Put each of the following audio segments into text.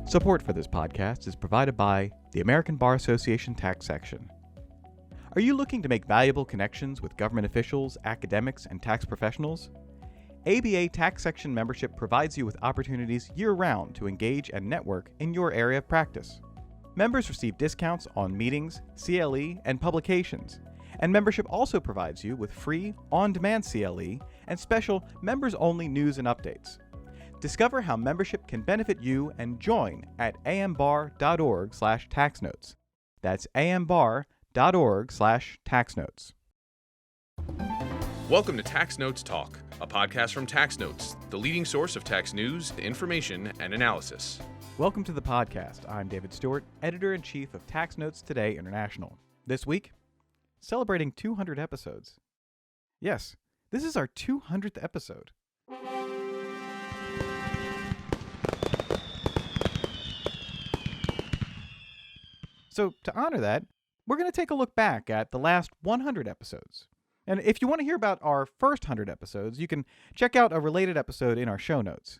Support for this podcast is provided by the American Bar Association Tax Section. Are you looking to make valuable connections with government officials, academics, and tax professionals? ABA Tax Section membership provides you with opportunities year-round to engage and network in your area of practice. Members receive discounts on meetings, CLE, and publications, and membership also provides you with free, on-demand CLE and special members-only news and updates. Discover how membership can benefit you and join at ambar.org/taxnotes. That's ambar.org/taxnotes. Welcome to Tax Notes Talk, a podcast from Tax Notes, the leading source of tax news, information, and analysis. Welcome to the podcast. I'm David Stewart, Editor-in-Chief of Tax Notes Today International. This week, celebrating 200 episodes. Yes, this is our 200th episode. So, to honor that, we're going to take a look back at the last 100 episodes. And if you want to hear about our first 100 episodes, you can check out a related episode in our show notes.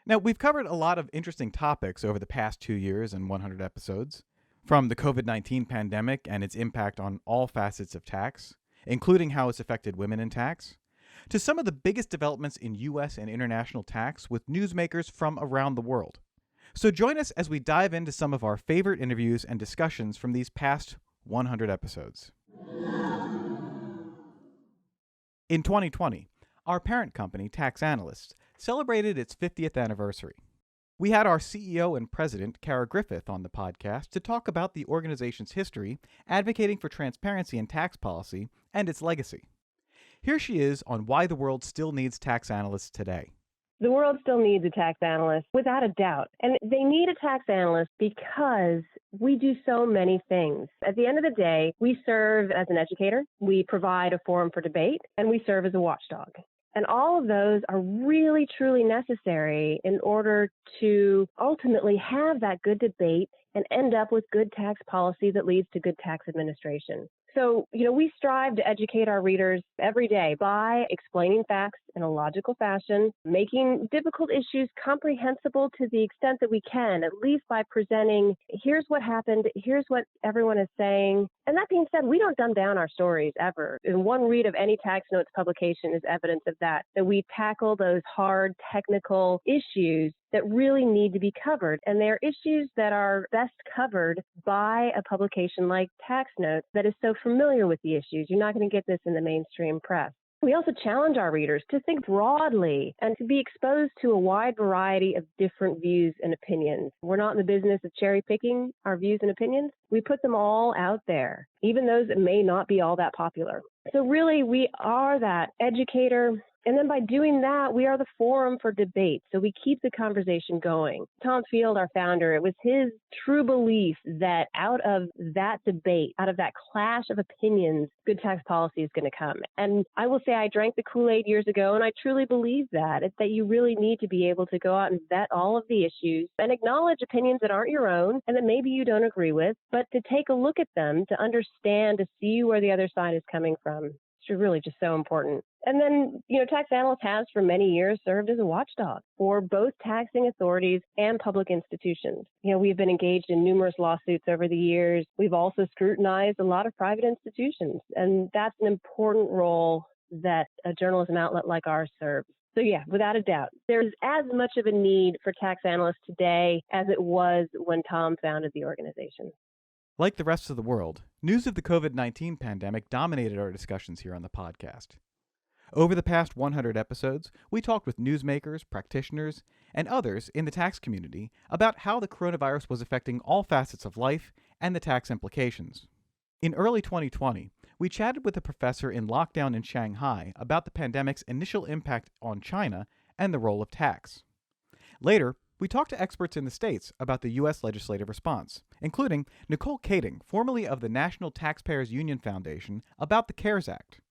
Now, we've covered a lot of interesting topics over the past 2 years and 100 episodes, from the COVID-19 pandemic and its impact on all facets of tax, including how it's affected women in tax, to some of the biggest developments in U.S. and international tax with newsmakers from around the world. So join us as we dive into some of our favorite interviews and discussions from these past 100 episodes. In 2020, our parent company, Tax Analysts, celebrated its 50th anniversary. We had our CEO and president, Kara Griffith, on the podcast to talk about the organization's history, advocating for transparency in tax policy, and its legacy. Here she is on why the world still needs tax analysts today. The world still needs a tax analyst, without a doubt. And they need a tax analyst because we do so many things. At the end of the day, we serve as an educator, we provide a forum for debate, and we serve as a watchdog. And all of those are really, truly necessary in order to ultimately have that good debate and end up with good tax policy that leads to good tax administration. So, we strive to educate our readers every day by explaining facts in a logical fashion, making difficult issues comprehensible to the extent that we can, at least by presenting, here's what happened, here's what everyone is saying. And that being said, we don't dumb down our stories ever. And one read of any Tax Notes publication is evidence of that we tackle those hard technical issues that really need to be covered. And they're issues that are best covered by a publication like Tax Notes that is so familiar with the issues. You're not going to get this in the mainstream press. We also challenge our readers to think broadly and to be exposed to a wide variety of different views and opinions. We're not in the business of cherry picking our views and opinions. We put them all out there, even those that may not be all that popular. So really, we are that educator. And then by doing that, we are the forum for debate. So we keep the conversation going. Tom Field, our founder, it was his true belief that out of that debate, out of that clash of opinions, good tax policy is going to come. And I will say I drank the Kool-Aid years ago, and I truly believe that. It's that you really need to be able to go out and vet all of the issues and acknowledge opinions that aren't your own and that maybe you don't agree with, but to take a look at them, to understand, to see where the other side is coming from. It's really just so important. And then, Tax Analyst has for many years served as a watchdog for both taxing authorities and public institutions. We've been engaged in numerous lawsuits over the years. We've also scrutinized a lot of private institutions, and that's an important role that a journalism outlet like ours serves. So yeah, without a doubt, there's as much of a need for tax analysts today as it was when Tom founded the organization. Like the rest of the world, news of the COVID-19 pandemic dominated our discussions here on the podcast. Over the past 100 episodes, we talked with newsmakers, practitioners, and others in the tax community about how the coronavirus was affecting all facets of life and the tax implications. In early 2020, we chatted with a professor in lockdown in Shanghai about the pandemic's initial impact on China and the role of tax. Later, we talked to experts in the States about the U.S. legislative response, including Nicole Kading, formerly of the National Taxpayers Union Foundation, about the CARES Act.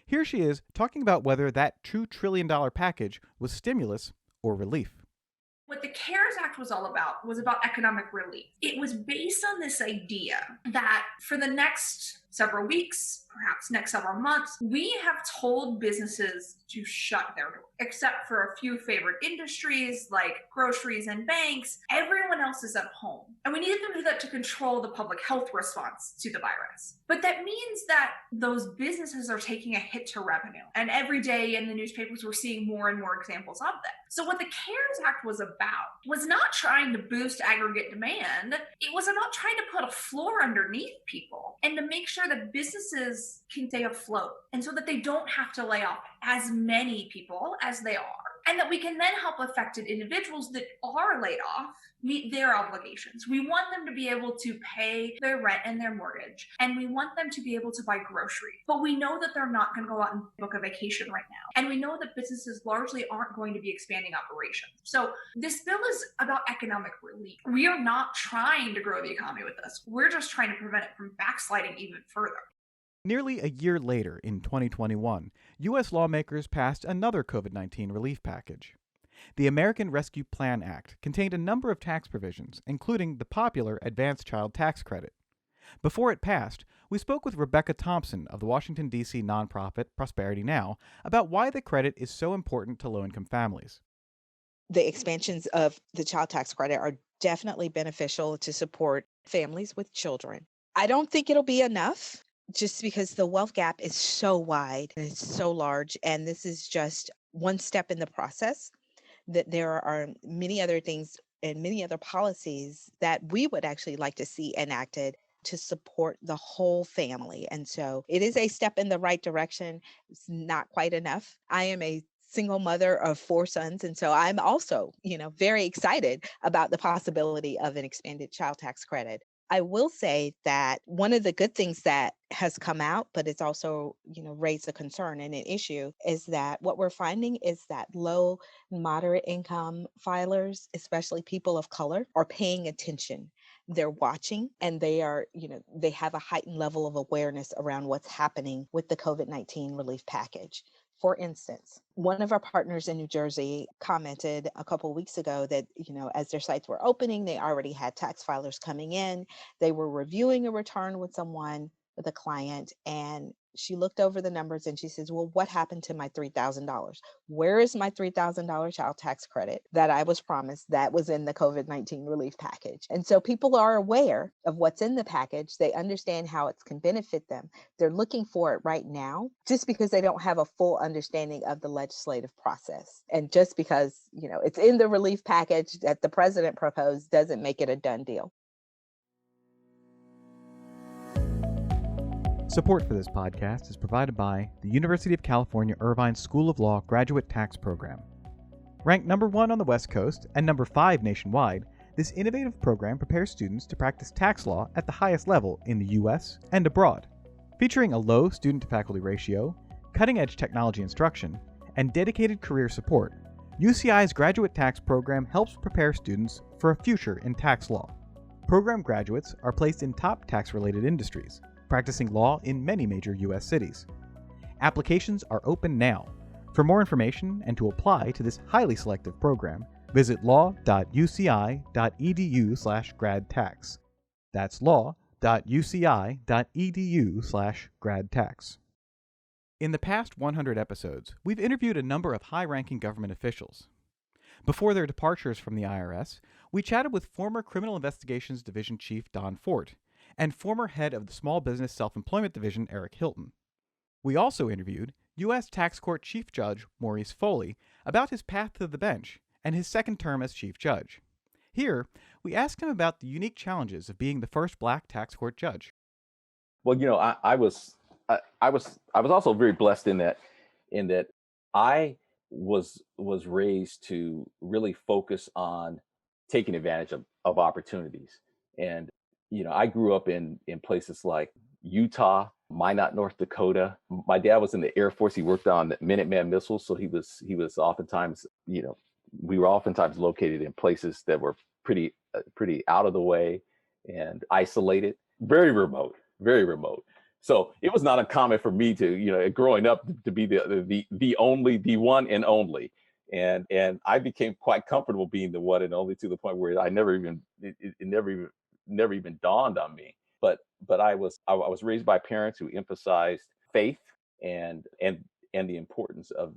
Here she is talking about whether that $2 trillion package was stimulus or relief. What the CARES Act was all about was about economic relief. It was based on this idea that for the next several weeks, perhaps next several months, we have told businesses to shut their doors, except for a few favorite industries like groceries and banks. Everyone else is at home. And we needed them to do that to control the public health response to the virus. But that means that those businesses are taking a hit to revenue. And every day in the newspapers, we're seeing more and more examples of that. So what the CARES Act was about was not trying to boost aggregate demand. It was about trying to put a floor underneath people and to make sure that businesses can stay afloat and so that they don't have to lay off as many people as they are. And that we can then help affected individuals that are laid off meet their obligations. We want them to be able to pay their rent and their mortgage, and we want them to be able to buy groceries. But we know that they're not going to go out and book a vacation right now. And we know that businesses largely aren't going to be expanding operations. So this bill is about economic relief. We are not trying to grow the economy with this. We're just trying to prevent it from backsliding even further. Nearly a year later, in 2021, U.S. lawmakers passed another COVID-19 relief package. The American Rescue Plan Act contained a number of tax provisions, including the popular Advanced Child Tax Credit. Before it passed, we spoke with Rebecca Thompson of the Washington, D.C. nonprofit Prosperity Now about why the credit is so important to low-income families. The expansions of the child tax credit are definitely beneficial to support families with children. I don't think it'll be enough, just because the wealth gap is so wide and it's so large. And this is just one step in the process, that there are many other things and many other policies that we would actually like to see enacted to support the whole family. And so it is a step in the right direction. It's not quite enough. I am a single mother of 4 sons. And so I'm also, very excited about the possibility of an expanded child tax credit. I will say that one of the good things that has come out, but it's also, raised a concern and an issue, is that what we're finding is that low and moderate income filers, especially people of color, are paying attention. They're watching, and they are, they have a heightened level of awareness around what's happening with the COVID-19 relief package. For instance, one of our partners in New Jersey commented a couple of weeks ago that, as their sites were opening, they already had tax filers coming in. They were reviewing a return with a client, and she looked over the numbers and she says, well, what happened to my $3,000? Where is my $3,000 child tax credit that I was promised that was in the COVID-19 relief package? And so people are aware of what's in the package. They understand how it can benefit them. They're looking for it right now, just because they don't have a full understanding of the legislative process. And just because, it's in the relief package that the president proposed doesn't make it a done deal. Support for this podcast is provided by the University of California Irvine School of Law Graduate Tax Program. Ranked number 1 on the West Coast and number 5 nationwide, this innovative program prepares students to practice tax law at the highest level in the U.S. and abroad. Featuring a low student-to-faculty ratio, cutting-edge technology instruction, and dedicated career support, UCI's graduate tax program helps prepare students for a future in tax law. Program graduates are placed in top tax-related industries, practicing law in many major U.S. cities. Applications are open now. For more information and to apply to this highly selective program, visit law.uci.edu/gradtax. That's law.uci.edu/gradtax. In the past 100 episodes, we've interviewed a number of high-ranking government officials. Before their departures from the IRS, we chatted with former Criminal Investigations Division Chief Don Fort and former head of the Small Business Self-Employment Division Eric Hilton. We also interviewed U.S. Tax Court Chief Judge Maurice Foley about his path to the bench and his second term as Chief Judge. Here, we asked him about the unique challenges of being the first Black tax court judge. Well, I was also very blessed in that I was raised to really focus on taking advantage of opportunities. And I grew up in places like Utah, Minot, North Dakota. My dad was in the Air Force. He worked on Minuteman missiles, so he was oftentimes, we were oftentimes located in places that were pretty out of the way and isolated, very remote. So it was not uncommon for me to, growing up, to be the one and only. And I became quite comfortable being the one and only, to the point where it never even dawned on me. but I was raised by parents who emphasized faith and the importance of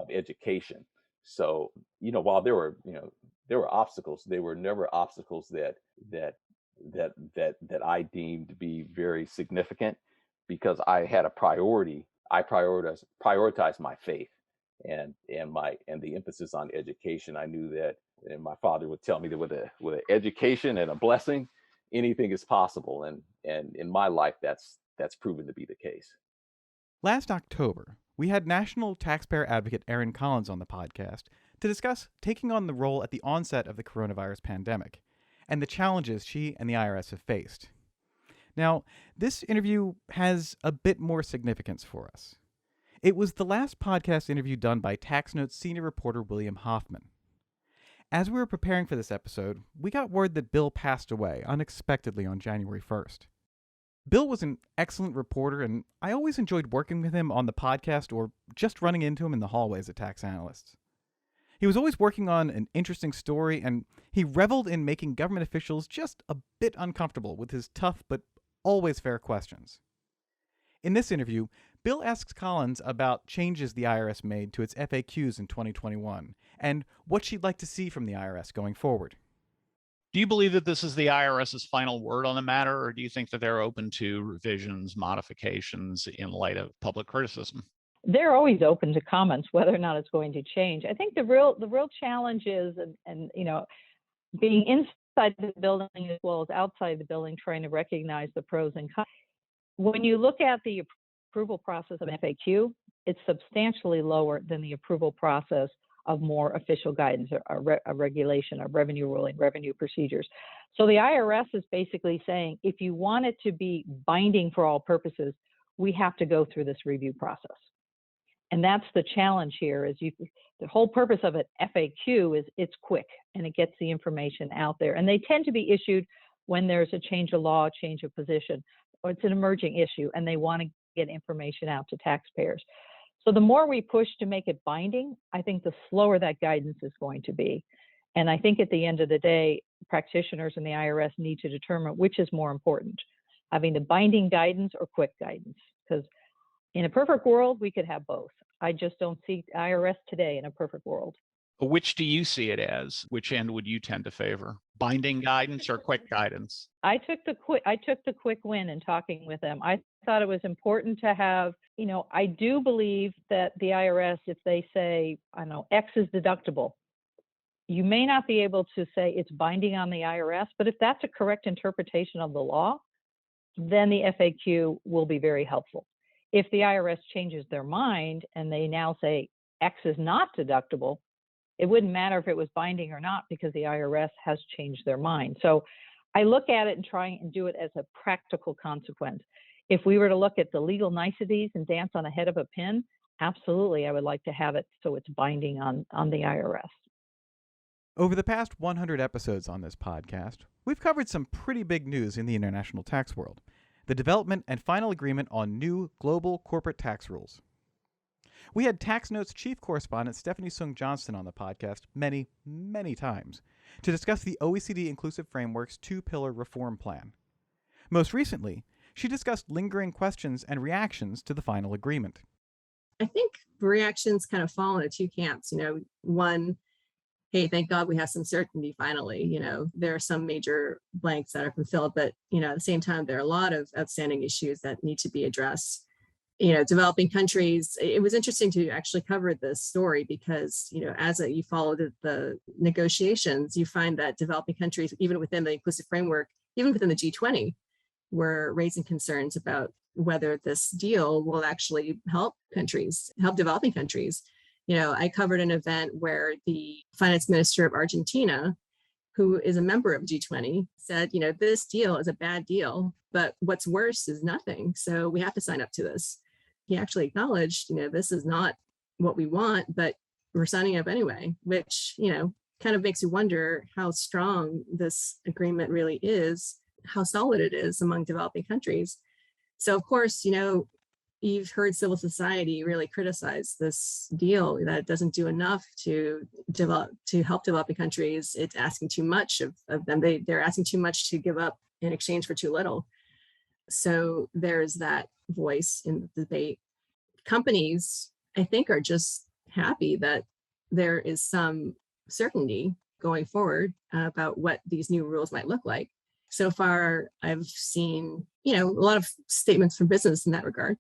education. So, while there were obstacles, they were never obstacles that I deemed to be very significant, because I had a priority. I prioritized my faith and the emphasis on education. I knew that, and my father would tell me that with an education and a blessing, anything is possible. And in my life, that's proven to be the case. Last October, we had national taxpayer advocate Erin Collins on the podcast to discuss taking on the role at the onset of the coronavirus pandemic and the challenges she and the IRS have faced. Now, this interview has a bit more significance for us. It was the last podcast interview done by TaxNote's senior reporter William Hoffman. As we were preparing for this episode, we got word that Bill passed away unexpectedly on January 1st. Bill was an excellent reporter, and I always enjoyed working with him on the podcast or just running into him in the hallways at Tax Analysts. He was always working on an interesting story, and he reveled in making government officials just a bit uncomfortable with his tough but always fair questions. In this interview, Bill asks Collins about changes the IRS made to its FAQs in 2021 and what she'd like to see from the IRS going forward. Do you believe that this is the IRS's final word on the matter, or do you think that they're open to revisions, modifications in light of public criticism? They're always open to comments, whether or not it's going to change. I think the real challenge is, and being inside the building as well as outside the building, trying to recognize the pros and cons. When you look at the approval process of FAQ, it's substantially lower than the approval process of more official guidance, or a regulation, a revenue ruling, revenue procedures. So the IRS is basically saying, if you want it to be binding for all purposes, we have to go through this review process. And that's the challenge here, is the whole purpose of an FAQ is it's quick and it gets the information out there. And they tend to be issued when there's a change of law, change of position, or it's an emerging issue and they want to get information out to taxpayers. So the more we push to make it binding, I think the slower that guidance is going to be. And I think at the end of the day, practitioners in the IRS need to determine which is more important, having the binding guidance or quick guidance. Because in a perfect world, we could have both. I just don't see IRS today in a perfect world. Which do you see it as? Which end would you tend to favor? Binding guidance or quick guidance? I took the quick win in talking with them. I thought it was important to have, I do believe that the IRS, if they say, X is deductible, you may not be able to say it's binding on the IRS, but if that's a correct interpretation of the law, then the FAQ will be very helpful. If the IRS changes their mind and they now say X is not deductible, it wouldn't matter if it was binding or not because the IRS has changed their mind. So I look at it and try and do it as a practical consequence. If we were to look at the legal niceties and dance on the head of a pin, absolutely, I would like to have it so it's binding on the IRS. Over the past 100 episodes on this podcast, we've covered some pretty big news in the international tax world: the development and final agreement on new global corporate tax rules. We had TaxNote's chief correspondent Stephanie Sung Johnston on the podcast many, many times to discuss the OECD Inclusive Framework's two-pillar reform plan. Most recently, she discussed lingering questions and reactions to the final agreement. I think reactions kind of fall into two camps. One, hey, thank God we have some certainty finally. There are some major blanks that have been filled, but, at the same time, there are a lot of outstanding issues that need to be addressed. Developing countries, it was interesting to actually cover this story because, as you followed the negotiations, you find that developing countries, even within the inclusive framework, even within the G20, were raising concerns about whether this deal will actually help developing countries. I covered an event where the finance minister of Argentina, who is a member of G20, said, this deal is a bad deal, but what's worse is nothing. So we have to sign up to this. He actually acknowledged, this is not what we want, but we're signing up anyway, which, kind of makes you wonder how strong this agreement really is, how solid it is among developing countries. So, of course, you've heard civil society really criticize this deal, that it doesn't do enough to help developing countries. It's asking too much of them. They're asking too much to give up in exchange for too little. So there's that voice in the debate. Companies, I think, are just happy that there is some certainty going forward about what these new rules might look like. So far, I've seen, a lot of statements from business in that regard.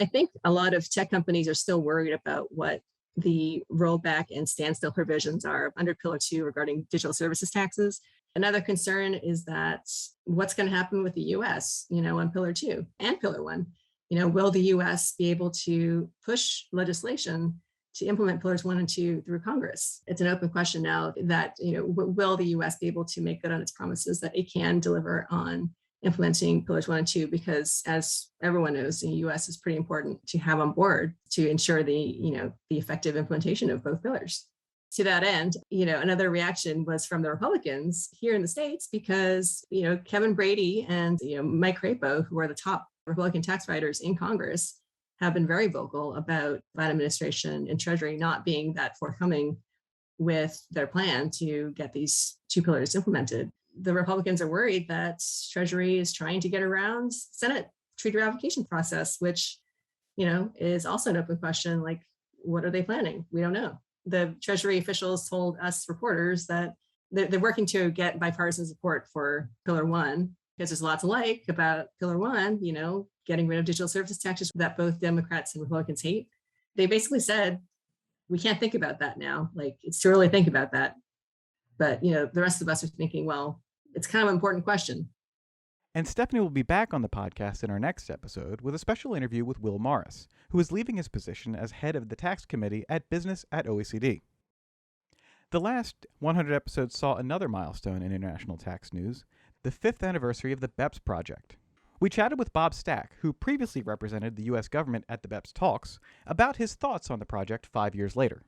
I think a lot of tech companies are still worried about what the rollback and standstill provisions are under Pillar 2 regarding digital services taxes. Another concern is that what's going to happen with the US, on Pillar 2 and Pillar 1. Will the US be able to push legislation to implement Pillars 1 and 2 through Congress? It's an open question now that, will the US be able to make good on its promises that it can deliver on implementing Pillars 1 and 2? Because as everyone knows, the US is pretty important to have on board to ensure the effective implementation of both pillars. To that end, another reaction was from the Republicans here in the States because, Kevin Brady and, Mike Crapo, who are the top Republican tax writers in Congress, have been very vocal about Biden administration and Treasury not being that forthcoming with their plan to get these two pillars implemented. The Republicans are worried that Treasury is trying to get around Senate treaty ratification process, which, is also an open question. Like, what are they planning? We don't know. The Treasury officials told us reporters that they're working to get bipartisan support for Pillar 1 because there's lots to like about Pillar 1, getting rid of digital services taxes that both Democrats and Republicans hate. They basically said, we can't think about that now. Like, it's too early to think about that. But, the rest of us are thinking, well, it's kind of an important question. And Stephanie will be back on the podcast in our next episode with a special interview with Will Morris, who is leaving his position as head of the tax committee at Business at OECD. The last 100 episodes saw another milestone in international tax news, the 5th anniversary of the BEPS project. We chatted with Bob Stack, who previously represented the U.S. government at the BEPS talks, about his thoughts on the project 5 years later.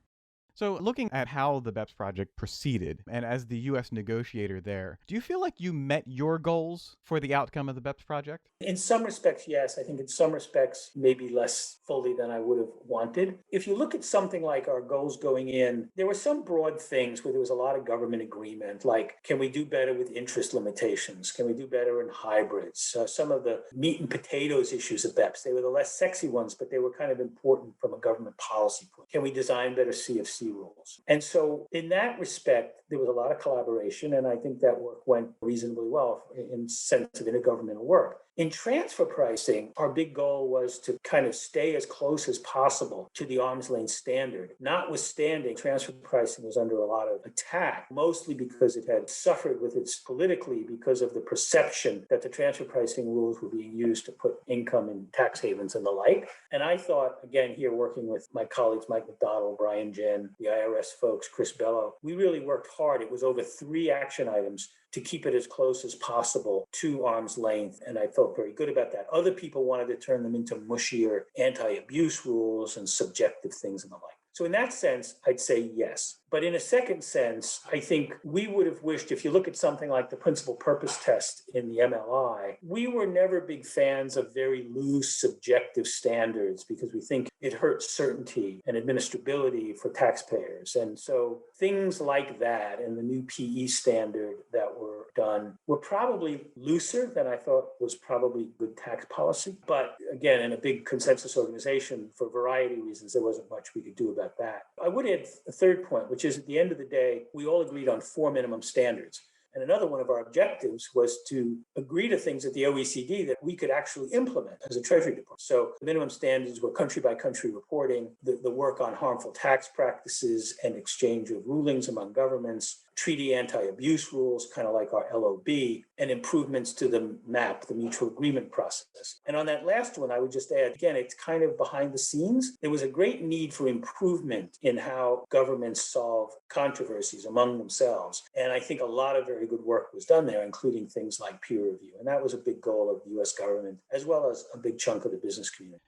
So looking at how the BEPS project proceeded, and as the U.S. negotiator there, do you feel like you met your goals for the outcome of the BEPS project? In some respects, yes. I think in some respects, maybe less fully than I would have wanted. If you look at something like our goals going in, there were some broad things where there was a lot of government agreement, like, can we do better with interest limitations? Can we do better in hybrids? Some of the meat and potatoes issues of BEPS, they were the less sexy ones, but they were kind of important from a government policy point. Can we design better CFC rules? And so in that respect, there was a lot of collaboration, and I think that work went reasonably well in sense of intergovernmental work. In transfer pricing, our big goal was to kind of stay as close as possible to the arm's length standard. Notwithstanding, transfer pricing was under a lot of attack, mostly because it had suffered with its politically because of the perception that the transfer pricing rules were being used to put income in tax havens and the like. And I thought, again, here working with my colleagues, Mike McDonald, Brian Jen, the IRS folks, Chris Bello, we really worked hard. It was over 3 action items to keep it as close as possible to arm's length. And I felt very good about that. Other people wanted to turn them into mushier anti-abuse rules and subjective things and the like. So in that sense, I'd say yes. But in a second sense, I think we would have wished, if you look at something like the principal purpose test in the MLI, we were never big fans of very loose subjective standards because we think it hurts certainty and administrability for taxpayers. And so things like that and the new PE standard that were done were probably looser than I thought was probably good tax policy. But again, in a big consensus organization, for a variety of reasons, there wasn't much we could do about that. I would add a third point, which is at the end of the day, we all agreed on 4 minimum standards. And another one of our objectives was to agree to things at the OECD that we could actually implement as a Treasury Department. So the minimum standards were country by country reporting, the work on harmful tax practices and exchange of rulings among governments, treaty anti-abuse rules, kind of like our LOB, and improvements to the MAP, the mutual agreement process. And on that last one, I would just add, again, it's kind of behind the scenes. There was a great need for improvement in how governments solve controversies among themselves. And I think a lot of very good work was done there, including things like peer review. And that was a big goal of the US government, as well as a big chunk of the business community.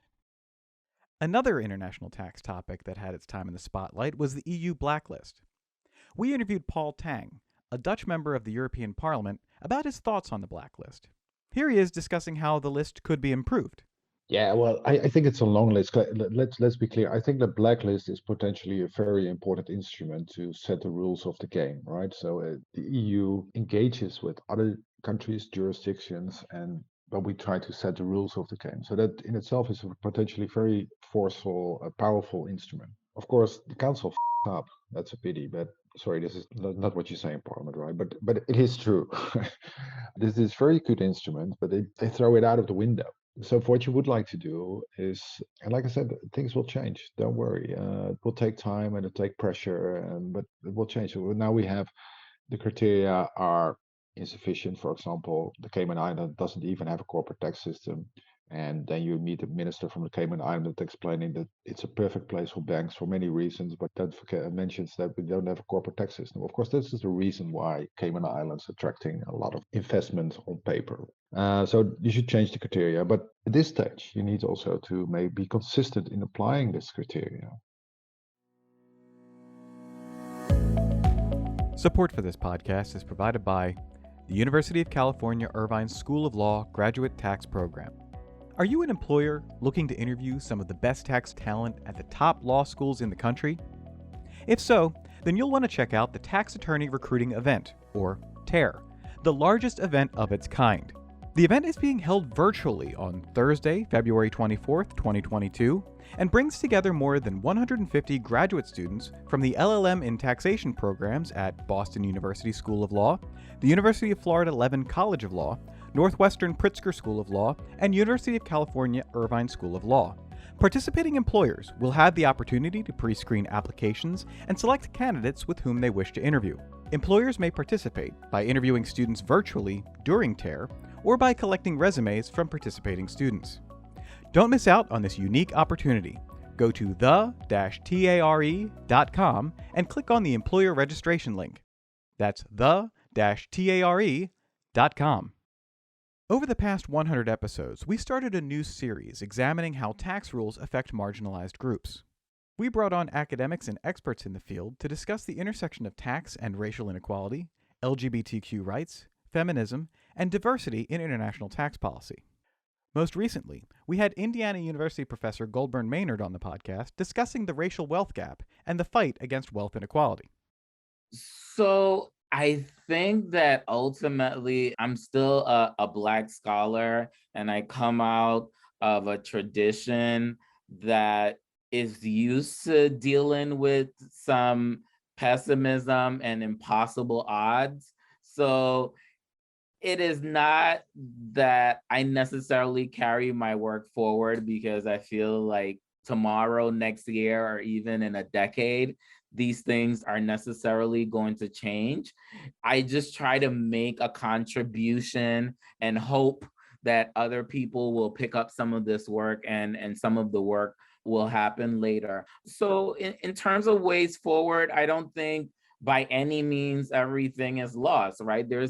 Another international tax topic that had its time in the spotlight was the EU Blacklist. We interviewed Paul Tang, a Dutch member of the European Parliament, about his thoughts on the blacklist. Here he is discussing how the list could be improved. Yeah, well, I think it's a long list. Let's be clear. I think the blacklist is potentially a very important instrument to set the rules of the game, right? So the EU engages with other countries, jurisdictions, and but we try to set the rules of the game. So that in itself is a potentially very forceful, powerful instrument. Of course, the council up. That's a pity, but sorry, this is not what you say in Parliament, right? But it is true. This is very good instrument, but they throw it out of the window. So what you would like to do is, and like I said, things will change. Don't worry. It will take time and it take pressure, but it will change. So now we have the criteria are insufficient. For example, the Cayman Island doesn't even have a corporate tax system. And then you meet a minister from the Cayman Islands explaining that it's a perfect place for banks for many reasons, but then mentions that we don't have a corporate tax system. Of course, this is the reason why Cayman Islands attracting a lot of investment on paper. So you should change the criteria. But at this stage, you need also to maybe be consistent in applying this criteria. Support for this podcast is provided by the University of California Irvine School of Law Graduate Tax Program. Are you an employer looking to interview some of the best tax talent at the top law schools in the country? If so, then you'll want to check out the Tax Attorney Recruiting Event, or TARE, the largest event of its kind. The event is being held virtually on Thursday, February 24th, 2022, and brings together more than 150 graduate students from the LLM in taxation programs at Boston University School of Law, the University of Florida Levin College of Law, Northwestern Pritzker School of Law, and University of California Irvine School of Law. Participating employers will have the opportunity to pre-screen applications and select candidates with whom they wish to interview. Employers may participate by interviewing students virtually during TARE or by collecting resumes from participating students. Don't miss out on this unique opportunity. Go to the-tare.com and click on the employer registration link. That's the-tare.com. Over the past 100 episodes, we started a new series examining how tax rules affect marginalized groups. We brought on academics and experts in the field to discuss the intersection of tax and racial inequality, LGBTQ rights, feminism, and diversity in international tax policy. Most recently, we had Indiana University professor Goldburn Maynard on the podcast discussing the racial wealth gap and the fight against wealth inequality. So I think that ultimately I'm still a Black scholar, and I come out of a tradition that is used to dealing with some pessimism and impossible odds. So it is not that I necessarily carry my work forward because I feel like tomorrow, next year, or even in a decade, these things are necessarily going to change. I just try to make a contribution and hope that other people will pick up some of this work and some of the work will happen later. So in terms of ways forward, I don't think by any means everything is lost, right? There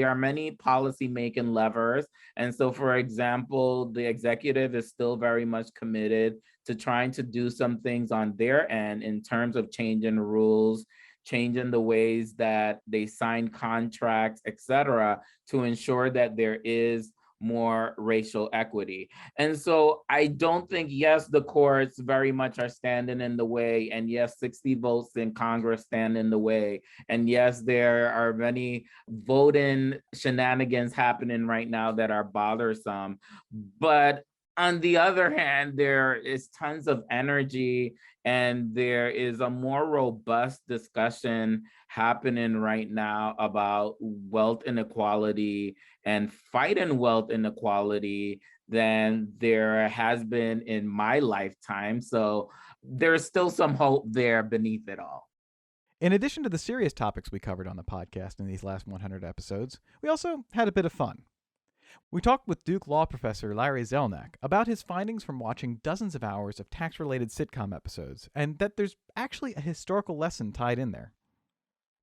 are many policy making levers. And so, for example, the executive is still very much committed to trying to do some things on their end in terms of changing rules, changing the ways that they sign contracts, et cetera, to ensure that there is more racial equity. And so I don't think, yes, the courts very much are standing in the way, and yes, 60 votes in Congress stand in the way, and yes, there are many voting shenanigans happening right now that are bothersome. But on the other hand, there is tons of energy and there is a more robust discussion happening right now about wealth inequality and fighting wealth inequality than there has been in my lifetime. So there's still some hope there beneath it all. In addition to the serious topics we covered on the podcast in these last 100 episodes, we also had a bit of fun. We talked with Duke law professor Larry Zelnick about his findings from watching dozens of hours of tax-related sitcom episodes, and that there's actually a historical lesson tied in there.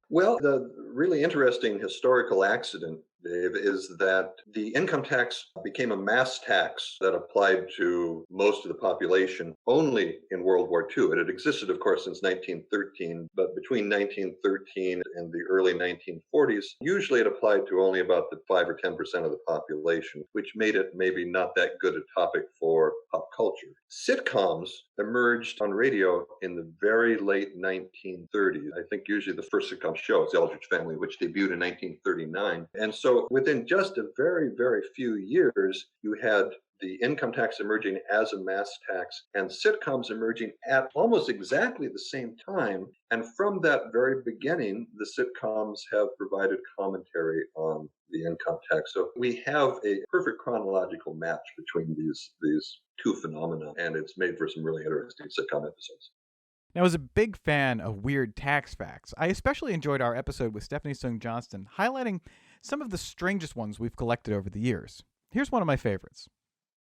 Well, the really interesting historical accident, Dave, is that the income tax became a mass tax that applied to most of the population only in World War II. It had existed, of course, since 1913, but between 1913 and the early 1940s, usually it applied to only about the 5 or 10% of the population, which made it maybe not that good a topic for pop culture. Sitcoms emerged on radio in the very late 1930s. I think usually the first sitcom show is The Eldridge Family, which debuted in 1939. And so So within just a very, very few years, you had the income tax emerging as a mass tax and sitcoms emerging at almost exactly the same time. And from that very beginning, the sitcoms have provided commentary on the income tax. So we have a perfect chronological match between these two phenomena, and it's made for some really interesting sitcom episodes. Now, as a big fan of weird tax facts, I especially enjoyed our episode with Stephanie Sung Johnston, highlighting some of the strangest ones we've collected over the years. Here's one of my favorites.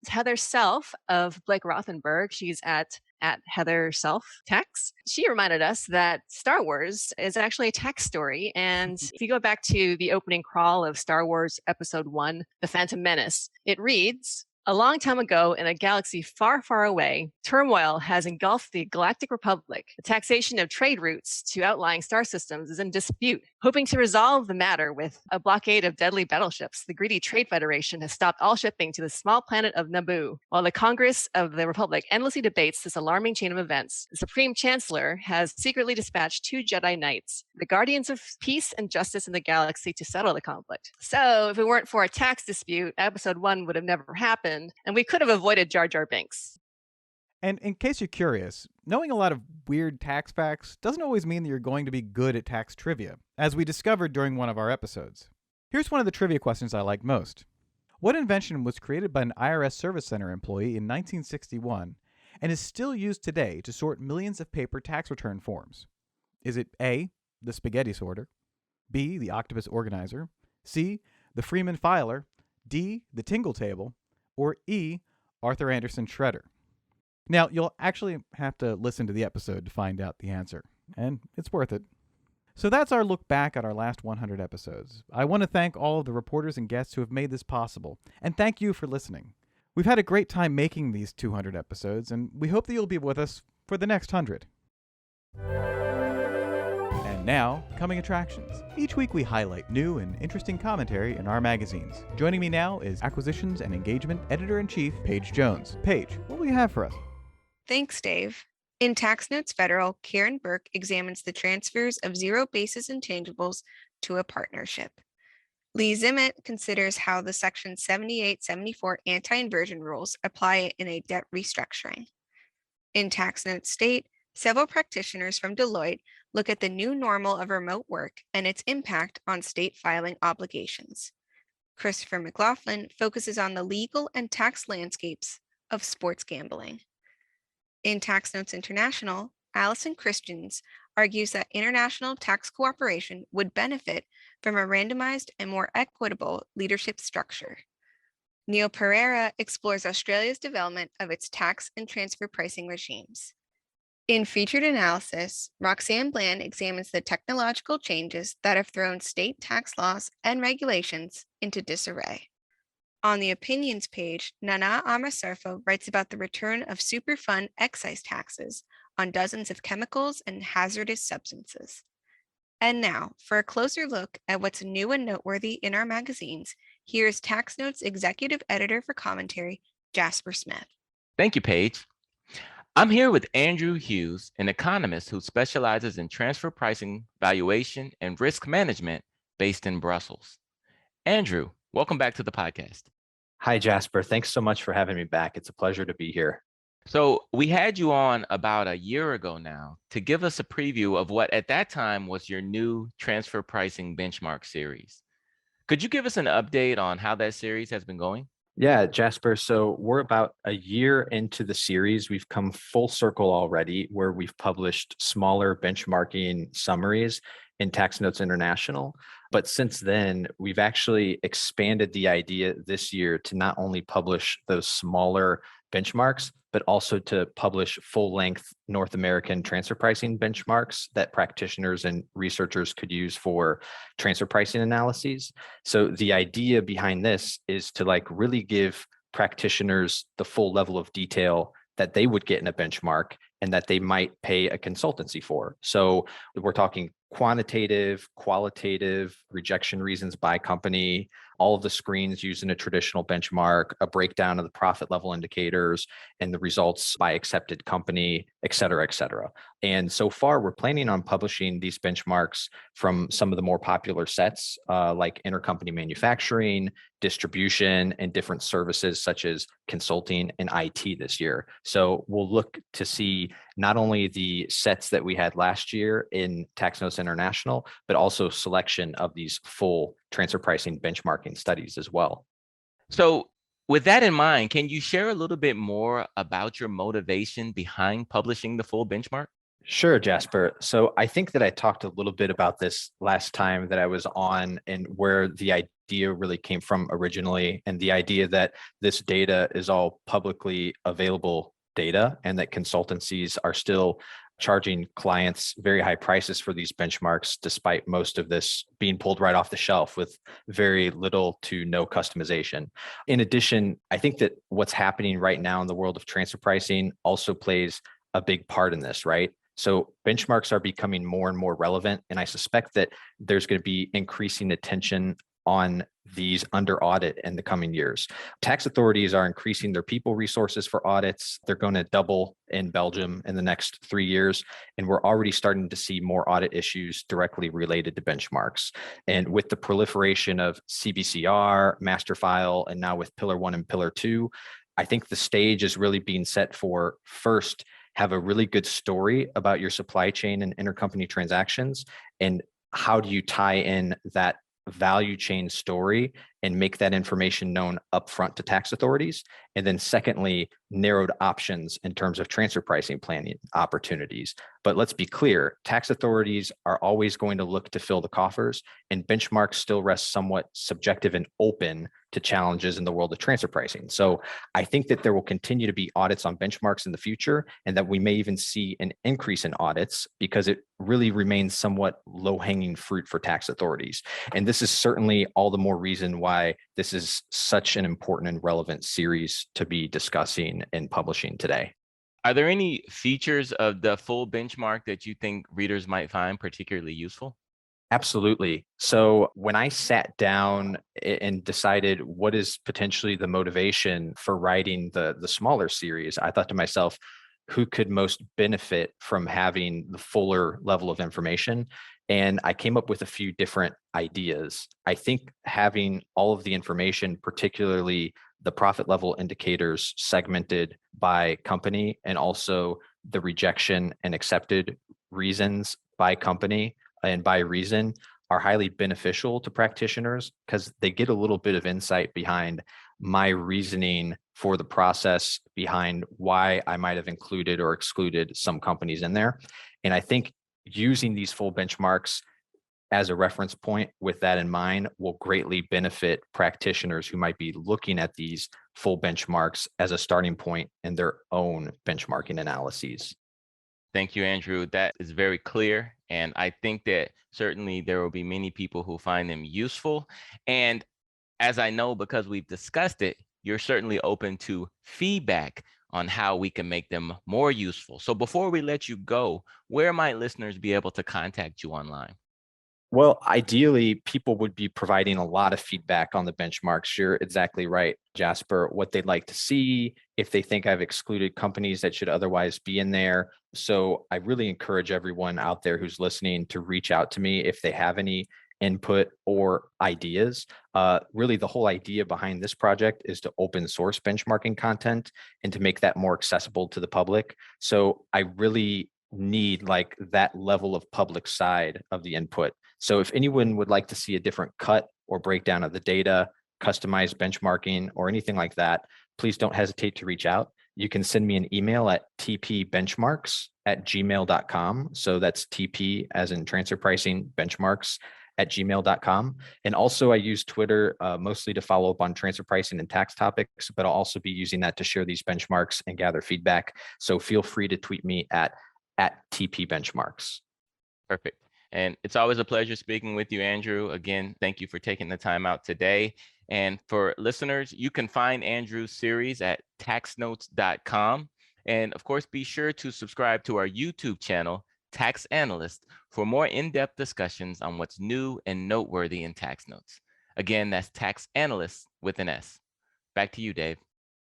Heather Self of Blake Rothenberg, she's at Heather Self Tax. She reminded us that Star Wars is actually a tax story. And if you go back to the opening crawl of Star Wars Episode 1, The Phantom Menace, it reads, "A long time ago, in a galaxy far, far away, turmoil has engulfed the Galactic Republic. The taxation of trade routes to outlying star systems is in dispute. Hoping to resolve the matter with a blockade of deadly battleships, the greedy Trade Federation has stopped all shipping to the small planet of Naboo. While the Congress of the Republic endlessly debates this alarming chain of events, the Supreme Chancellor has secretly dispatched 2 Jedi Knights, the guardians of peace and justice in the galaxy, to settle the conflict. So if it weren't for a tax dispute, Episode 1 would have never happened, and we could have avoided Jar Jar Binks." And in case you're curious, knowing a lot of weird tax facts doesn't always mean that you're going to be good at tax trivia, as we discovered during one of our episodes. Here's one of the trivia questions I like most. What invention was created by an IRS Service Center employee in 1961 and is still used today to sort millions of paper tax return forms? Is it A, the spaghetti sorter, B, the octopus organizer, C, the Freeman filer, D, the tingle table, or E, Arthur Anderson shredder? Now, you'll actually have to listen to the episode to find out the answer, and it's worth it. So that's our look back at our last 100 episodes. I want to thank all of the reporters and guests who have made this possible, and thank you for listening. We've had a great time making these 200 episodes, and we hope that you'll be with us for the next 100. And now, coming attractions. Each week we highlight new and interesting commentary in our magazines. Joining me now is Acquisitions and Engagement Editor-in-Chief Paige Jones. Paige, what will you have for us? Thanks, Dave. In Tax Notes Federal, Karen Burke examines the transfers of zero basis intangibles to a partnership. Lee Zimmett considers how the Section 7874 anti-inversion rules apply in a debt restructuring. In Tax Notes State, several practitioners from Deloitte look at the new normal of remote work and its impact on state filing obligations. Christopher McLaughlin focuses on the legal and tax landscapes of sports gambling. In Tax Notes International, Allison Christians argues that international tax cooperation would benefit from a randomized and more equitable leadership structure. Neil Pereira explores Australia's development of its tax and transfer pricing regimes. In Featured Analysis, Roxanne Bland examines the technological changes that have thrown state tax laws and regulations into disarray. On the opinions page, Nana Amasarfo writes about the return of Superfund excise taxes on dozens of chemicals and hazardous substances. And now, for a closer look at what's new and noteworthy in our magazines, here's Tax Notes Executive Editor for Commentary, Jasper Smith. Thank you, Paige. I'm here with Andrew Hughes, an economist who specializes in transfer pricing, valuation, and risk management based in Brussels. Andrew, welcome back to the podcast. Hi, Jasper. Thanks so much for having me back. It's a pleasure to be here. So we had you on about a year ago now to give us a preview of what at that time was your new transfer pricing benchmark series. Could you give us an update on how that series has been going? Yeah, Jasper. So we're about a year into the series. We've come full circle already, where we've published smaller benchmarking summaries in Tax Notes International. But since then, we've actually expanded the idea this year to not only publish those smaller benchmarks, but also to publish full-length North American transfer pricing benchmarks that practitioners and researchers could use for transfer pricing analyses. So the idea behind this is to really give practitioners the full level of detail that they would get in a benchmark and that they might pay a consultancy for. So we're talking quantitative, qualitative, rejection reasons by company, all of the screens used in a traditional benchmark, a breakdown of the profit level indicators and the results by accepted company, et cetera, et cetera. And so far, we're planning on publishing these benchmarks from some of the more popular sets like intercompany manufacturing, distribution, and different services such as consulting and IT this year. So we'll look to see not only the sets that we had last year in Tax Notes International, but also selection of these full transfer pricing benchmarking studies as well. So with that in mind, can you share a little bit more about your motivation behind publishing the full benchmark? Sure, Jasper. So I think that I talked a little bit about this last time that I was on and where the idea really came from originally, and the idea that this data is all publicly available data and that consultancies are still charging clients very high prices for these benchmarks, despite most of this being pulled right off the shelf with very little to no customization. In addition, I think that what's happening right now in the world of transfer pricing also plays a big part in this, right? So benchmarks are becoming more and more relevant, and I suspect that there's going to be increasing attention on these under audit in the coming years. Tax authorities are increasing their people resources for audits. They're going to double in Belgium in the next 3 years, and we're already starting to see more audit issues directly related to benchmarks. And with the proliferation of CBCR, master file, and now with Pillar 1 and Pillar 2, I think the stage is really being set for first, have a really good story about your supply chain and intercompany transactions, and how do you tie in that value chain story and make that information known upfront to tax authorities. And then secondly, narrowed options in terms of transfer pricing planning opportunities. But let's be clear, tax authorities are always going to look to fill the coffers, and benchmarks still rest somewhat subjective and open to challenges in the world of transfer pricing. So I think that there will continue to be audits on benchmarks in the future, and that we may even see an increase in audits because it really remains somewhat low-hanging fruit for tax authorities. And this is certainly all the more reason why this is such an important and relevant series to be discussing and publishing today. Are there any features of the full benchmark that you think readers might find particularly useful? Absolutely. So when I sat down and decided what is potentially the motivation for writing the smaller series, I thought to myself, who could most benefit from having the fuller level of information? And I came up with a few different ideas. I think having all of the information, particularly the profit level indicators segmented by company, and also the rejection and accepted reasons by company and by reason, are highly beneficial to practitioners because they get a little bit of insight behind my reasoning for the process behind why I might have included or excluded some companies in there. And I think using these full benchmarks as a reference point with that in mind will greatly benefit practitioners who might be looking at these full benchmarks as a starting point in their own benchmarking analyses. Thank you, Andrew. That is very clear. And I think that certainly there will be many people who find them useful. And as I know, because we've discussed it, you're certainly open to feedback on how we can make them more useful. So before we let you go, where might listeners be able to contact you online? Well, ideally, people would be providing a lot of feedback on the benchmarks. You're exactly right, Jasper, what they'd like to see, if they think I've excluded companies that should otherwise be in there. So I really encourage everyone out there who's listening to reach out to me if they have any input or ideas. Really, the whole idea behind this project is to open source benchmarking content and to make that more accessible to the public. So I really need like that level of public side of the input. So if anyone would like to see a different cut or breakdown of the data, customized benchmarking, or anything like that, please don't hesitate to reach out. You can send me an email at tpbenchmarks@gmail.com. So that's TP as in transfer pricing benchmarks @gmail.com. And also I use Twitter mostly to follow up on transfer pricing and tax topics, but I'll also be using that to share these benchmarks and gather feedback. So feel free to tweet me at TP benchmarks. Perfect. And it's always a pleasure speaking with you, Andrew. Again, thank you for taking the time out today. And for listeners, you can find Andrew's series at taxnotes.com. And of course, be sure to subscribe to our YouTube channel, Tax Analysts, for more in-depth discussions on what's new and noteworthy in tax notes. Again, that's Tax Analysts with an S. Back to you, Dave.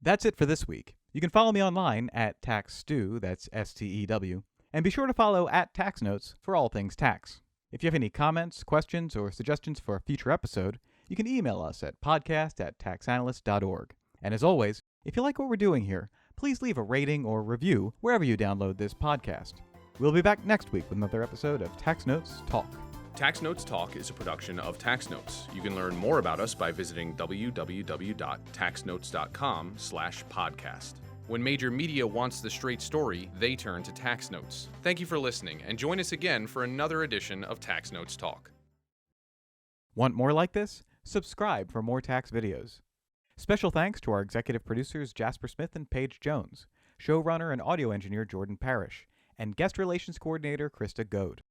That's it for this week. You can follow me online at TaxStew, that's STEW, and be sure to follow at Tax Notes for all things tax. If you have any comments, questions, or suggestions for a future episode, you can email us at podcast@taxanalyst.org. And as always, if you like what we're doing here, please leave a rating or review wherever you download this podcast. We'll be back next week with another episode of Tax Notes Talk. Tax Notes Talk is a production of Tax Notes. You can learn more about us by visiting www.taxnotes.com/podcast. When major media wants the straight story, they turn to Tax Notes. Thank you for listening, and join us again for another edition of Tax Notes Talk. Want more like this? Subscribe for more tax videos. Special thanks to our executive producers Jasper Smith and Paige Jones, showrunner and audio engineer Jordan Parrish, and guest relations coordinator Christa Goad.